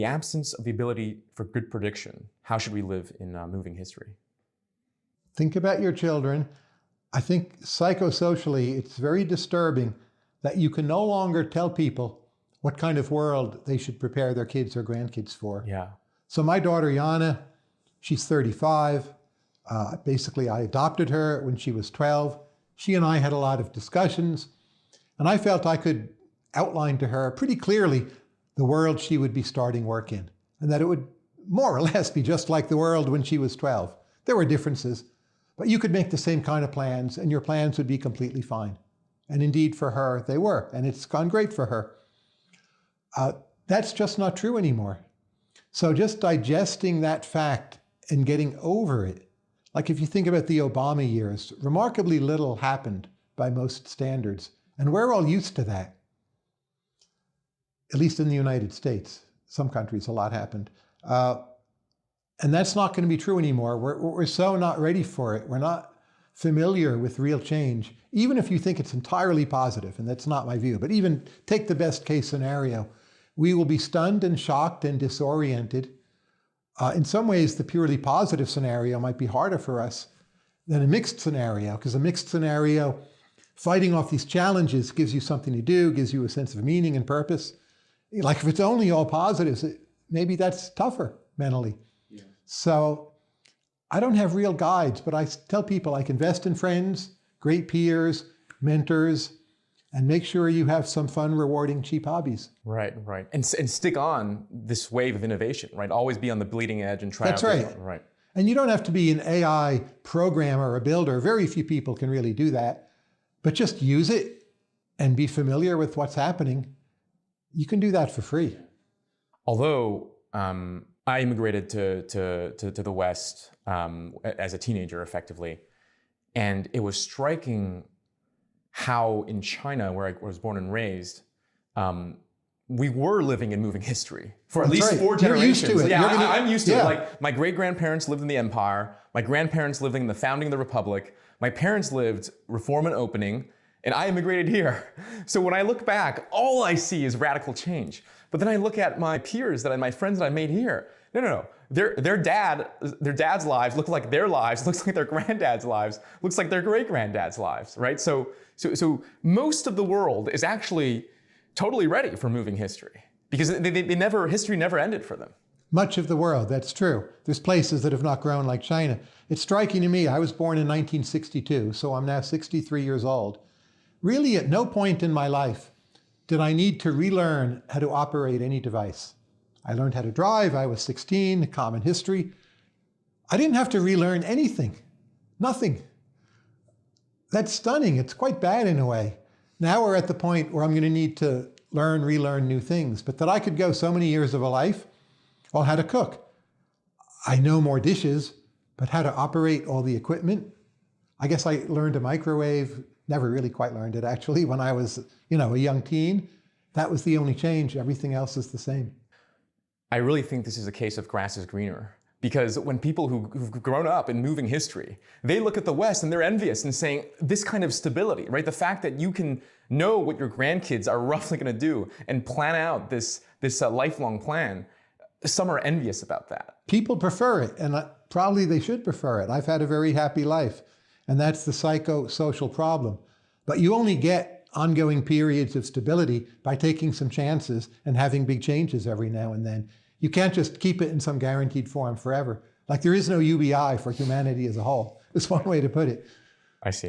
the absence of the ability for good prediction, how should we live in moving history? Think about your children. I think psychosocially, it's very disturbing that you can no longer tell people what kind of world they should prepare their kids or grandkids for. Yeah. So my daughter, Yana, she's 35. Basically, I adopted her when she was 12. She and I had a lot of discussions, and I felt I could outline to her pretty clearly the world she would be starting work in, and that it would more or less be just like the world when she was 12. There were differences, but you could make the same kind of plans, and your plans would be completely fine. And indeed, for her, they were, and it's gone great for her. That's just not true anymore. So just digesting that fact and getting over it, like if you think about the Obama years, remarkably little happened by most standards, and we're all used to that. At least in the United States. Some countries, a lot happened. And that's not going to be true anymore. We're so not ready for it. We're not familiar with real change, even if you think it's entirely positive, and that's not my view. But even take the best case scenario, we will be stunned and shocked and disoriented. In some ways, the purely positive scenario might be harder for us than a mixed scenario, because a mixed scenario, fighting off these challenges gives you something to do, gives you a sense of meaning and purpose. Like if it's only all positives, maybe that's tougher mentally. Yeah. So I don't have real guides, but I tell people like invest in friends, great peers, mentors, and make sure you have some fun, rewarding, cheap hobbies. Right, right. And stick on this wave of innovation, right? Always be on the bleeding edge and try That's out. right. Right. And you don't have to be an AI programmer or a builder. Very few people can really do that. But just use it and be familiar with what's happening. You can do that for free. Although I immigrated to the West as a teenager, effectively, and it was striking how in China, where I was born and raised, we were living in moving history for at least 4 generations. You're used to it. Yeah, I'm used to it. Like my great-grandparents lived in the empire, my grandparents lived in the founding of the republic, my parents lived reform and opening, and I immigrated here. So when I look back, all I see is radical change. But then I look at my peers, my friends that I made here. No. Their dad's lives look like their lives, looks like their granddad's lives, looks like their great-granddad's lives, right? So most of the world is actually totally ready for moving history because history never ended for them. Much of the world, that's true. There's places that have not grown like China. It's striking to me, I was born in 1962, so I'm now 63 years old. Really, at no point in my life did I need to relearn how to operate any device. I learned how to drive, I was 16, common history. I didn't have to relearn anything, nothing. That's stunning, it's quite bad in a way. Now we're at the point where I'm going to need to relearn new things, but that I could go so many years of a life, well, how to cook. I know more dishes, but how to operate all the equipment. I guess I learned a microwave, never really quite learned it actually, when I was, a young teen. That was the only change, everything else is the same. I really think this is a case of grass is greener. Because when people who've grown up in moving history, they look at the West and they're envious and saying, this kind of stability, right? The fact that you can know what your grandkids are roughly going to do and plan out this lifelong plan, some are envious about that. People prefer it, and probably they should prefer it. I've had a very happy life, and that's the psychosocial problem. But you only get ongoing periods of stability by taking some chances and having big changes every now and then. You can't just keep it in some guaranteed form forever. Like there is no UBI for humanity as a whole. It's one way to put it. I see.